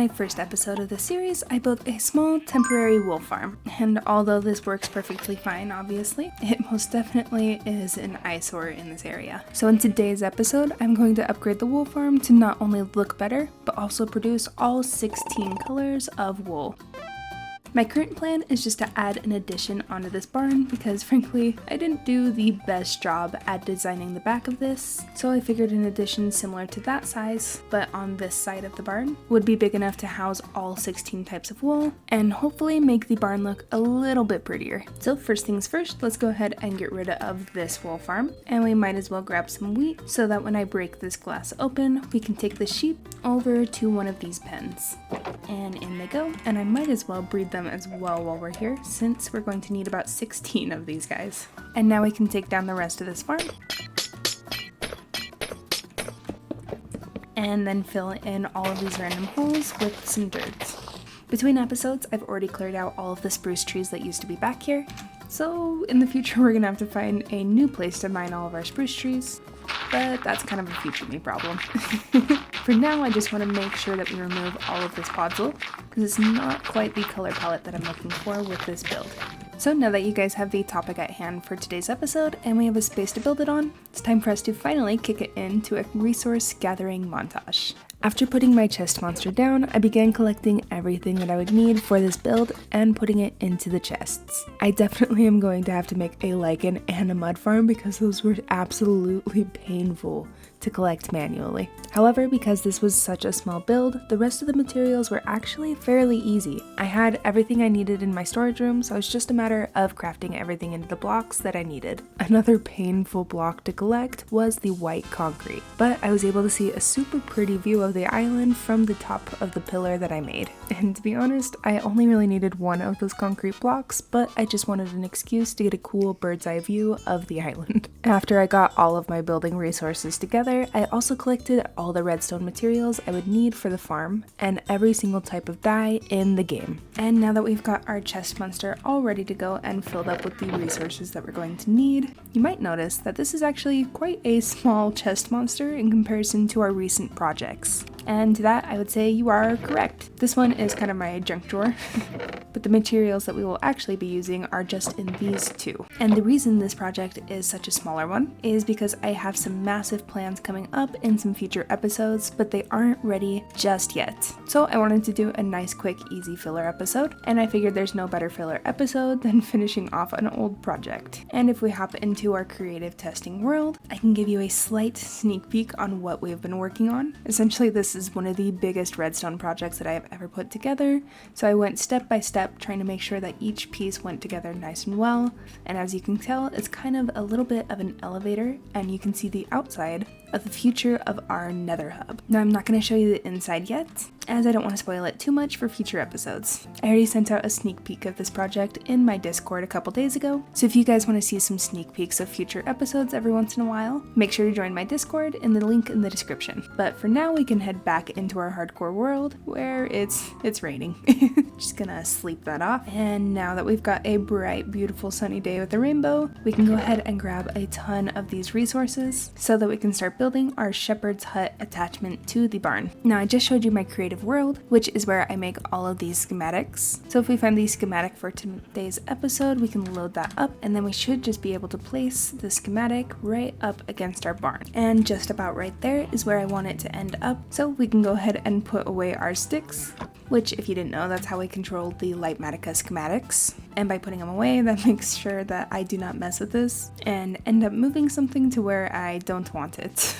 my first episode of the series, I built a small temporary wool farm, and although this works perfectly fine, obviously, it most definitely is an eyesore in this area. So in today's episode, I'm going to upgrade the wool farm to not only look better, but also produce all 16 colors of wool. My current plan is just to add an addition onto this barn because frankly, I didn't do the best job at designing the back of this, so I figured an addition similar to that size, but on this side of the barn, would be big enough to house all 16 types of wool and hopefully make the barn look a little bit prettier. So first things first, let's go ahead and get rid of this wool farm, and we might as well grab some wheat so that when I break this glass open, we can take the sheep over to one of these pens. And in they go, and I might as well breed them as well while we're here, since we're going to need about 16 of these guys. And now we can take down the rest of this farm and then fill in all of these random holes with some dirt. Between episodes, I've already cleared out all of the spruce trees that used to be back here, so in the future we're gonna have to find a new place to mine all of our spruce trees, but that's kind of a future me problem. For now, I just want to make sure that we remove all of this podzol, because it's not quite the color palette that I'm looking for with this build. So now that you guys have the topic at hand for today's episode, and we have a space to build it on, it's time for us to finally kick it into a resource gathering montage. After putting my chest monster down, I began collecting everything that I would need for this build and putting it into the chests. I definitely am going to have to make a lichen and a mud farm because those were absolutely painful to collect manually. However, because this was such a small build, the rest of the materials were actually fairly easy. I had everything I needed in my storage room, so it's just a matter of crafting everything into the blocks that I needed. Another painful block to collect was the white concrete, but I was able to see a super pretty view of the island from the top of the pillar that I made. And to be honest, I only really needed one of those concrete blocks, but I just wanted an excuse to get a cool bird's eye view of the island. After I got all of my building resources together, I also collected all the redstone materials I would need for the farm and every single type of dye in the game. And now that we've got our chest monster all ready to go and filled up with the resources that we're going to need, you might notice that this is actually quite a small chest monster in comparison to our recent projects. And to that, I would say you are correct. This one is kind of my junk drawer, but the materials that we will actually be using are just in these two. And the reason this project is such a smaller one is because I have some massive plans coming up in some future episodes, but they aren't ready just yet. So I wanted to do a nice, quick, easy filler episode, and I figured there's no better filler episode than finishing off an old project. And if we hop into our creative testing world, I can give you a slight sneak peek on what we've been working on. Essentially, this is one of the biggest redstone projects that I have ever put together, so I went step by step trying to make sure that each piece went together nice and well, and as you can tell, it's kind of a little bit of an elevator, and you can see the outside of the future of our nether hub. Now I'm not going to show you the inside yet, as I don't want to spoil it too much for future episodes. I already sent out a sneak peek of this project in my Discord a couple days ago, so if you guys want to see some sneak peeks of future episodes every once in a while, make sure to join my Discord in the link in the description. But for now, we can head back into our hardcore world where it's raining. Just gonna sleep that off. And now that we've got a bright, beautiful sunny day with a rainbow, we can go ahead and grab a ton of these resources so that we can start building our shepherd's hut attachment to the barn. Now I just showed you my creative world, which is where I make all of these schematics. So if we find the schematic for today's episode, we can load that up, and then we should just be able to place the schematic right up against our barn. And just about right there is where I want it to end up, so we can go ahead and put away our sticks, which, if you didn't know, that's how we control the Lightmatica schematics. And by putting them away, that makes sure that I do not mess with this and end up moving something to where I don't want it.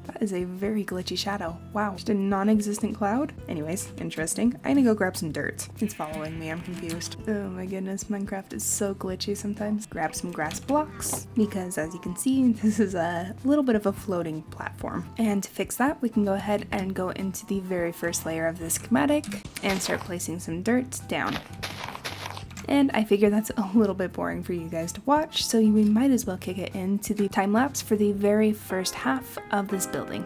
That is a very glitchy shadow. Wow, just a non-existent cloud? Anyways, interesting. I'm gonna go grab some dirt. It's following me, I'm confused. Oh my goodness, Minecraft is so glitchy sometimes. Grab some grass blocks, because as you can see, this is a little bit of a floating platform. And to fix that, we can go ahead and go into the very first layer of this schematic and start placing some dirt down. And I figure that's a little bit boring for you guys to watch, so we might as well kick it into the time lapse for the very first half of this building.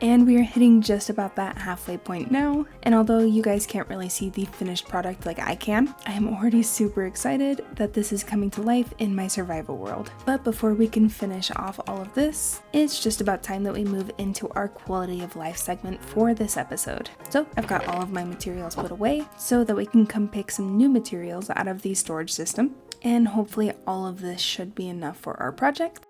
And we are hitting just about that halfway point now, and although you guys can't really see the finished product like I can, I am already super excited that this is coming to life in my survival world. But before we can finish off all of this, it's just about time that we move into our quality of life segment for this episode. So I've got all of my materials put away so that we can come pick some new materials out of the storage system, and hopefully all of this should be enough for our project.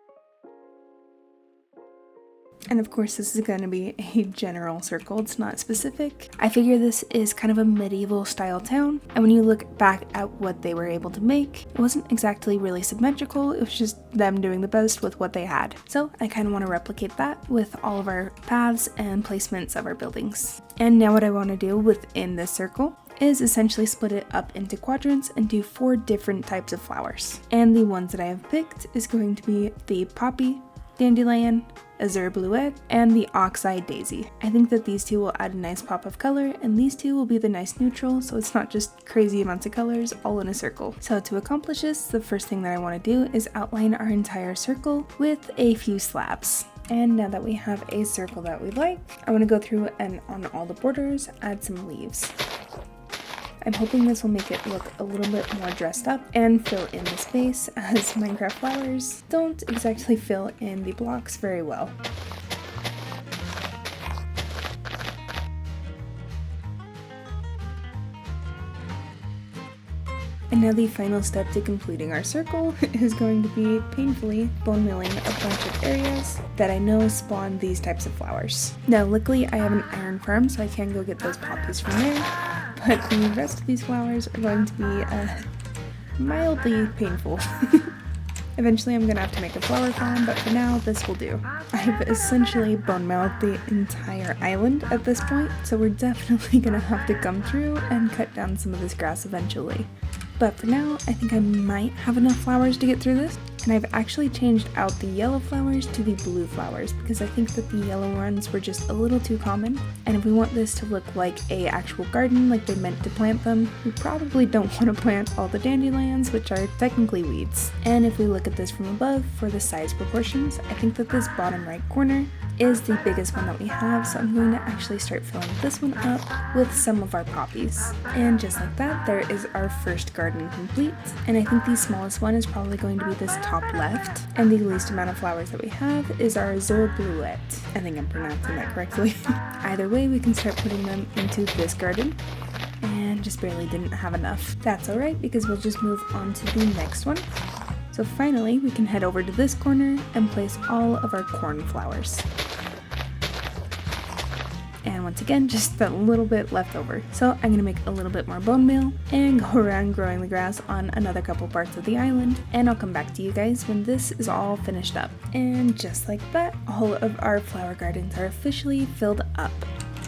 And of course this is going to be a general circle, it's not specific. I figure this is kind of a medieval style town, and when you look back at what they were able to make, it wasn't exactly really symmetrical, it was just them doing the best with what they had. So I kind of want to replicate that with all of our paths and placements of our buildings. And now what I want to do within this circle is essentially split it up into quadrants and do 4 different types of flowers. And the ones that I have picked is going to be the poppy, dandelion, azure bluet, and the oxeye daisy. I think that these 2 will add a nice pop of color, and these 2 will be the nice neutral, so it's not just crazy amounts of colors all in a circle. So to accomplish this, the first thing that I want to do is outline our entire circle with a few slabs. And now that we have a circle that we like, I want to go through and on all the borders add some leaves. I'm hoping this will make it look a little bit more dressed up and fill in the space, as Minecraft flowers don't exactly fill in the blocks very well. And now the final step to completing our circle is going to be painfully bone milling a bunch of areas that I know spawn these types of flowers. Now luckily I have an iron farm, so I can go get those poppies from there, but the rest of these flowers are going to be mildly painful. Eventually I'm gonna have to make a flower farm, but for now this will do. I've essentially bone milled the entire island at this point, so we're definitely gonna have to come through and cut down some of this grass eventually. But for now, I think I might have enough flowers to get through this, and I've actually changed out the yellow flowers to the blue flowers because I think that the yellow ones were just a little too common, and if we want this to look like a actual garden like they meant to plant them, we probably don't want to plant all the dandelions, which are technically weeds. And if we look at this from above for the size proportions, I think that this bottom right corner is the biggest one that we have, so I'm going to actually start filling this one up with some of our poppies. And just like that, there is our first garden complete, and I think the smallest one is probably going to be this top left, and the least amount of flowers that we have is our azure bluet. I think I'm pronouncing that correctly. Either way, we can start putting them into this garden, and just barely didn't have enough. That's alright, because we'll just move on to the next one. So finally, we can head over to this corner and place all of our cornflowers. And once again, just a little bit left over. So I'm gonna make a little bit more bone meal and go around growing the grass on another couple parts of the island, and I'll come back to you guys when this is all finished up. And just like that, all of our flower gardens are officially filled up.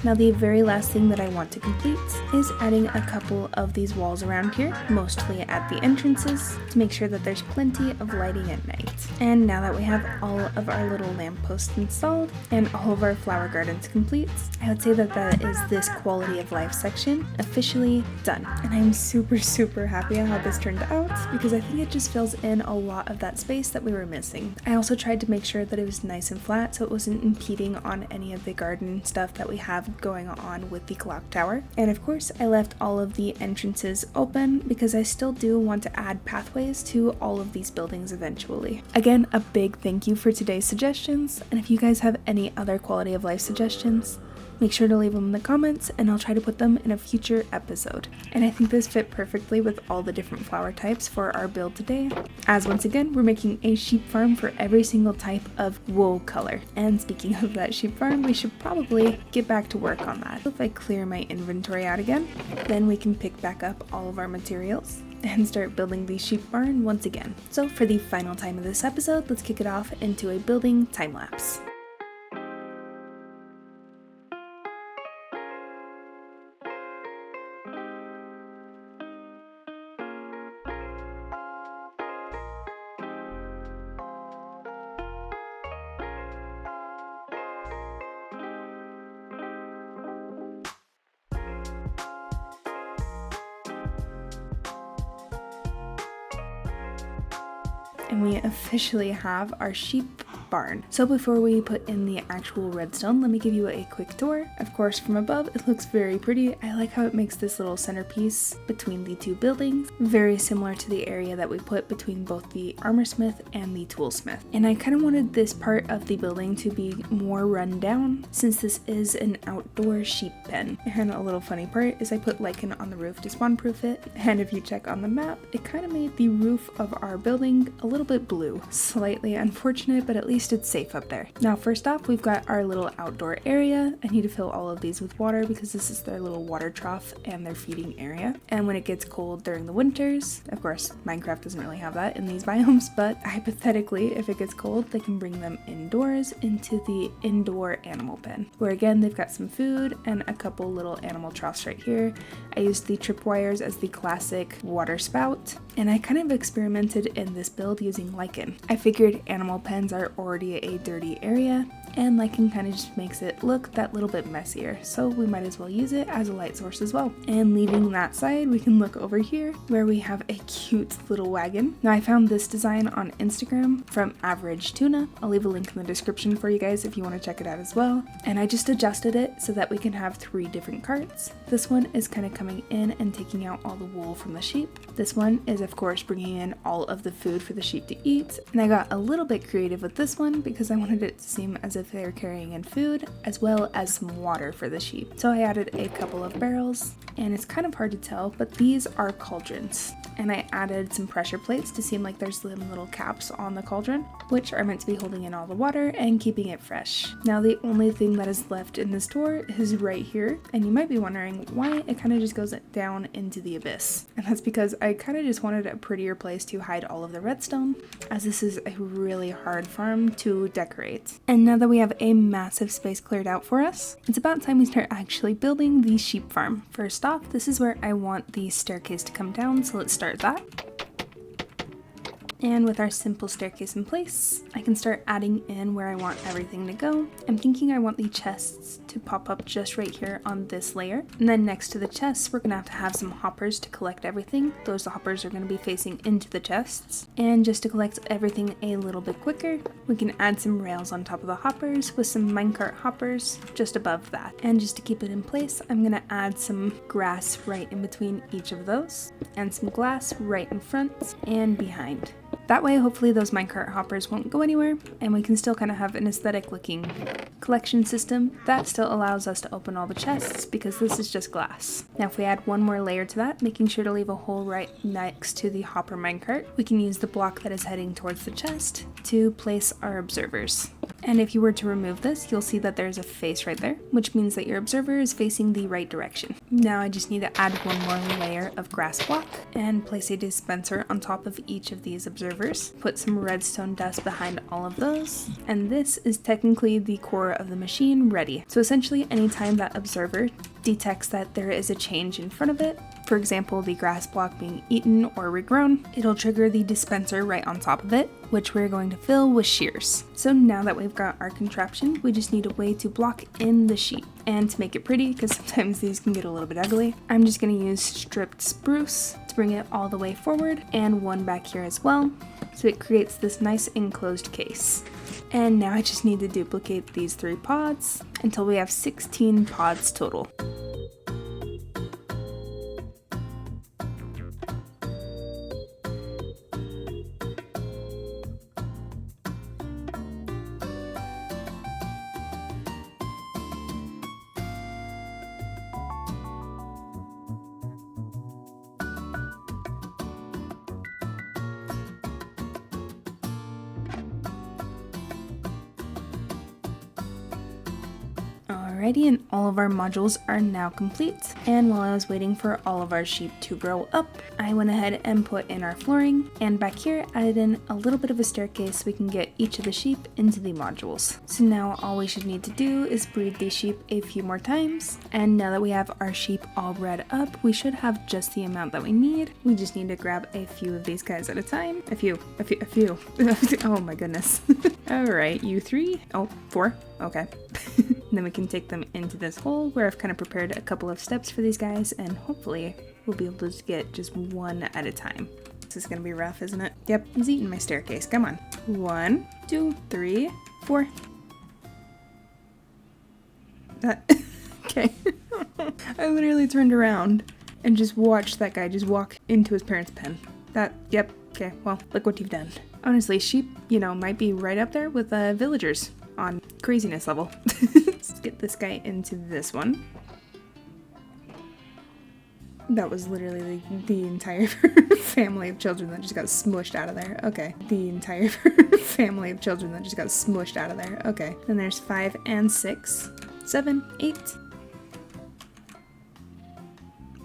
Now the very last thing that I want to complete is adding a couple of these walls around here, mostly at the entrances, to make sure that there's plenty of lighting at night. And now that we have all of our little lampposts installed and all of our flower gardens complete, I would say that that is this quality of life section officially done. And I'm super happy on how this turned out because I think it just fills in a lot of that space that we were missing. I also tried to make sure that it was nice and flat so it wasn't impeding on any of the garden stuff that we have going on with the clock tower. And of course I left all of the entrances open because I still do want to add pathways to all of these buildings eventually. Again, a big thank you for today's suggestions, and if you guys have any other quality of life suggestions, make sure to leave them in the comments and I'll try to put them in a future episode. And I think this fit perfectly with all the different flower types for our build today, as once again we're making a sheep farm for every single type of wool color. And speaking of that sheep farm, we should probably get back to work on that. If I clear my inventory out again, then we can pick back up all of our materials and start building the sheep barn once again. So for the final time of this episode, let's kick it off into a building time lapse. And we officially have our sheep barn. So before we put in the actual redstone, let me give you a quick tour. Of course, from above, it looks very pretty. I like how it makes this little centerpiece between the two buildings, very similar to the area that we put between both the armorsmith and the toolsmith. And I kind of wanted this part of the building to be more run down, since this is an outdoor sheep pen. And a little funny part is I put lichen on the roof to spawn proof it, and if you check on the map, it kind of made the roof of our building a little bit blue. Slightly unfortunate, but at least it's safe up there. Now first off, we've got our little outdoor area. I need to fill all of these with water because this is their little water trough and their feeding area. And when it gets cold during the winters, of course Minecraft doesn't really have that in these biomes, but hypothetically if it gets cold, they can bring them indoors into the indoor animal pen, where again they've got some food and a couple little animal troughs right here. I used the tripwires as the classic water spout, and I kind of experimented in this build using lichen. I figured animal pens are already a dirty area, and lichen kind of just makes it look that little bit messier, so we might as well use it as a light source as well. And leaving that side, we can look over here where we have a cute little wagon. Now I found this design on Instagram from Average Tuna. I'll leave a link in the description for you guys if you want to check it out as well. And I just adjusted it so that we can have 3 different carts. This one is kind of coming in and taking out all the wool from the sheep. This one is of course bringing in all of the food for the sheep to eat. And I got a little bit creative with this one because I wanted it to seem as if they're carrying in food as well as some water for the sheep. So I added a couple of barrels, and it's kind of hard to tell, but these are cauldrons. And I added some pressure plates to seem like there's little caps on the cauldron, which are meant to be holding in all the water and keeping it fresh. Now the only thing that is left in this door is right here, and you might be wondering why it kind of just goes down into the abyss. And that's because I kind of just wanted a prettier place to hide all of the redstone, as this is a really hard farm to decorate. And now that we have a massive space cleared out for us, it's about time we start actually building the sheep farm. First off, this is where I want the staircase to come down, so let's start that. And with our simple staircase in place, I can start adding in where I want everything to go. I'm thinking I want the chests to pop up just right here on this layer. And then next to the chests, we're gonna have some hoppers to collect everything. Those hoppers are gonna be facing into the chests. And just to collect everything a little bit quicker, we can add some rails on top of the hoppers with some minecart hoppers just above that. And just to keep it in place, I'm gonna add some grass right in between each of those, and some glass right in front and behind. That way, hopefully those minecart hoppers won't go anywhere, and we can still kind of have an aesthetic looking collection system that still allows us to open all the chests because this is just glass. Now if we add one more layer to that, making sure to leave a hole right next to the hopper minecart, we can use the block that is heading towards the chest to place our observers. And if you were to remove this, you'll see that there's a face right there, which means that your observer is facing the right direction. Now I just need to add one more layer of grass block and place a dispenser on top of each of these observers. Put some redstone dust behind all of those, and this is technically the core of the machine ready. So essentially anytime that observer detects that there is a change in front of it, for example the grass block being eaten or regrown, it'll trigger the dispenser right on top of it, which we're going to fill with shears. So now that we've got our contraption, we just need a way to block in the sheep. And to make it pretty, because sometimes these can get a little bit ugly, I'm just going to use stripped spruce to bring it all the way forward, and one back here as well, so it creates this nice enclosed case. And now I just need to duplicate these 3 pods until we have 16 pods total. Alrighty, and all of our modules are now complete. And while I was waiting for all of our sheep to grow up, I went ahead and put in our flooring, and back here added in a little bit of a staircase so we can get each of the sheep into the modules. So now all we should need to do is breed these sheep a few more times, and now that we have our sheep all bred up, we should have just the amount that we need. We just need to grab a few of these guys at a time. A few. Oh my goodness. Alright, you 3. Oh, 4. Okay. Then we can take them into this hole where I've kind of prepared a couple of steps for these guys, and hopefully we'll be able to get just one at a time. This is gonna be rough, isn't it? Yep, he's eating my staircase. Come on. 1, 2, 3, 4. That okay. I literally turned around and just watched that guy just walk into his parents' pen. Yep, okay, well, look what you've done. Honestly, sheep, might be right up there with villagers on craziness level. Let's get this guy into this one. That was literally the entire family of children that just got smushed out of there. Okay. The entire family of children that just got smushed out of there. Okay. Then there's 5 and 6, 7, 8.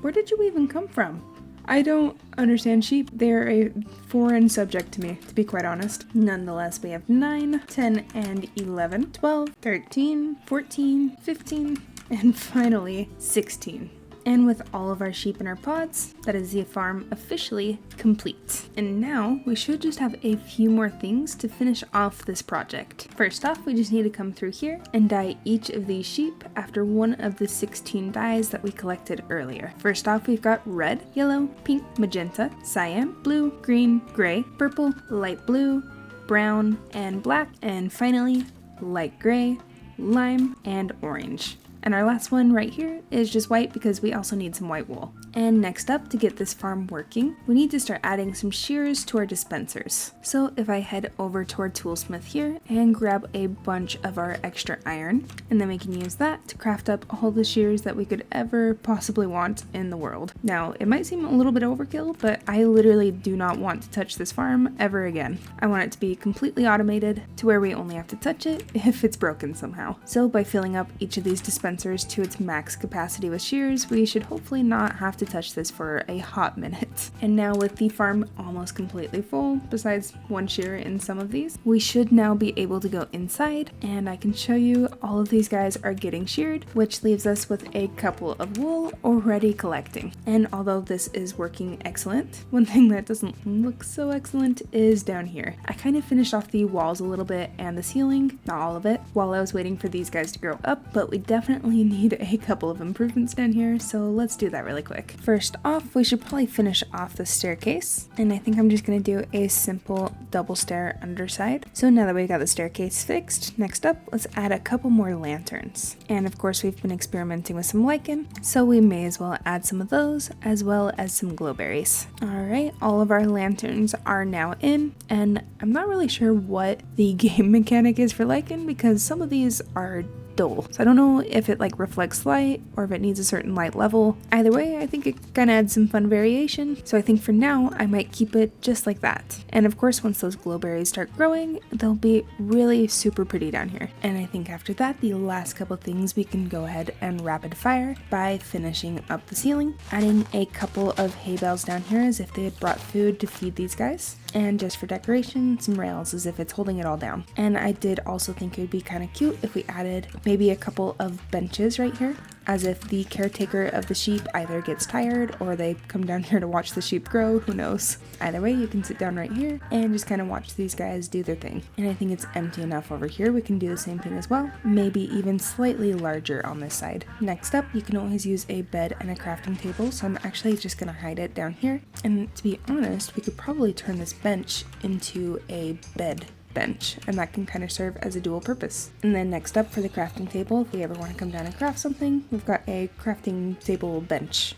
Where did you even come from? I don't understand sheep. They're a foreign subject to me, to be quite honest. Nonetheless, we have 9, 10, and 11, 12, 13, 14, 15, and finally 16. And with all of our sheep in our pods, that is the farm officially complete. And now we should just have a few more things to finish off this project. First off, we just need to come through here and dye each of these sheep after one of the 16 dyes that we collected earlier. First off, we've got red, yellow, pink, magenta, cyan, blue, green, gray, purple, light blue, brown, and black, and finally light gray, lime, and orange. And our last one right here is just white because we also need some white wool. And next up, to get this farm working, we need to start adding some shears to our dispensers. So if I head over to our toolsmith here and grab a bunch of our extra iron, and then we can use that to craft up all the shears that we could ever possibly want in the world. Now, it might seem a little bit overkill, but I literally do not want to touch this farm ever again. I want it to be completely automated to where we only have to touch it if it's broken somehow. So by filling up each of these dispensers to its max capacity with shears, we should hopefully not have to touch this for a hot minute. And now with the farm almost completely full, besides one shear in some of these, we should now be able to go inside, and I can show you all of these guys are getting sheared, which leaves us with a couple of wool already collecting. And although this is working excellent, one thing that doesn't look so excellent is down here. I kind of finished off the walls a little bit and the ceiling, not all of it, while I was waiting for these guys to grow up, but we definitely need a couple of improvements down here, so let's do that really quick. First off, we should probably finish off the staircase, and I think I'm just going to do a simple double stair underside. So now that we got the staircase fixed, next up, let's add a couple more lanterns. And of course, we've been experimenting with some lichen, so we may as well add some of those, as well as some glowberries. Alright, all of our lanterns are now in, and I'm not really sure what the game mechanic is for lichen, because some of these are dull. So I don't know if it reflects light or if it needs a certain light level. Either way, I think it kind of adds some fun variation. So I think for now, I might keep it just like that. And of course, once those glowberries start growing, they'll be really super pretty down here. And I think after that, the last couple things we can go ahead and rapid fire by finishing up the ceiling, adding a couple of hay bales down here as if they had brought food to feed these guys. And just for decoration, some rails as if it's holding it all down. And I did also think it would be kind of cute if we added maybe a couple of benches right here, as if the caretaker of the sheep either gets tired or they come down here to watch the sheep grow, who knows. Either way, you can sit down right here and just kind of watch these guys do their thing. And I think it's empty enough over here, we can do the same thing as well, maybe even slightly larger on this side. Next up, you can always use a bed and a crafting table, so I'm actually just going to hide it down here. And to be honest, we could probably turn this bench into a bed bench, and that can kind of serve as a dual purpose. And then next up for the crafting table, if we ever want to come down and craft something, we've got a crafting table bench.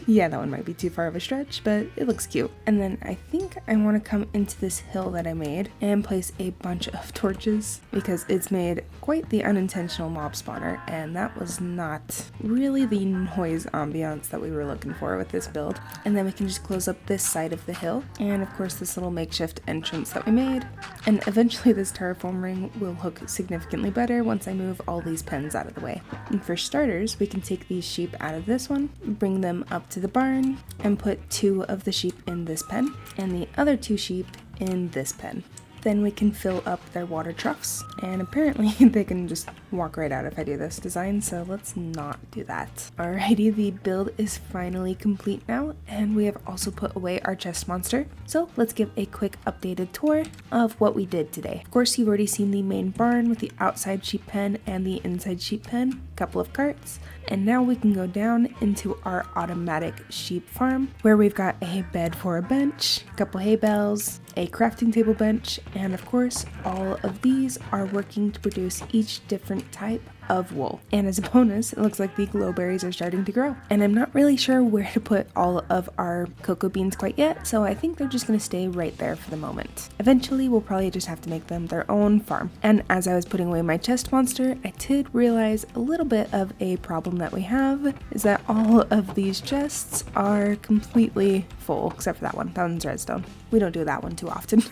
Yeah, that one might be too far of a stretch, but it looks cute. And then I think I want to come into this hill that I made and place a bunch of torches, because it's made quite the unintentional mob spawner, and that was not really the noise ambiance that we were looking for with this build. And then we can just close up this side of the hill, and of course this little makeshift entrance that we made. And eventually this terraform ring will look significantly better once I move all these pens out of the way. And for starters, we can take these sheep out of this one, bring them up to the barn, and put 2 of the sheep in this pen, and the other 2 sheep in this pen. then we can fill up their water troughs. And apparently they can just walk right out if I do this design, so let's not do that. Alrighty, the build is finally complete now, and we have also put away our chest monster. So let's give a quick updated tour of what we did today. Of course, you've already seen the main barn with the outside sheep pen and the inside sheep pen, a couple of carts, and now we can go down into our automatic sheep farm where we've got a bed for a bench, a couple hay bales, a crafting table bench, and of course all of these are working to produce each different type of wool. And as a bonus, it looks like the glow berries are starting to grow. And I'm not really sure where to put all of our cocoa beans quite yet, so I think they're just going to stay right there for the moment. Eventually, we'll probably just have to make them their own farm. And as I was putting away my chest monster, I did realize a little bit of a problem that we have, is that all of these chests are completely full, except for that one. That one's redstone. We don't do that one too often.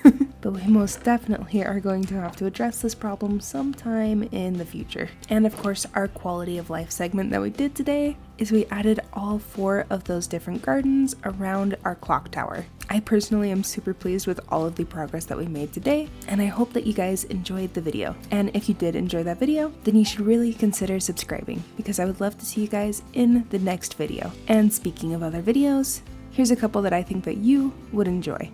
But we most definitely are going to have to address this problem sometime in the future. And of course, our quality of life segment that we did today is we added all 4 of those different gardens around our clock tower. I personally am super pleased with all of the progress that we made today, and I hope that you guys enjoyed the video. And if you did enjoy that video, then you should really consider subscribing, because I would love to see you guys in the next video. And speaking of other videos, here's a couple that I think that you would enjoy.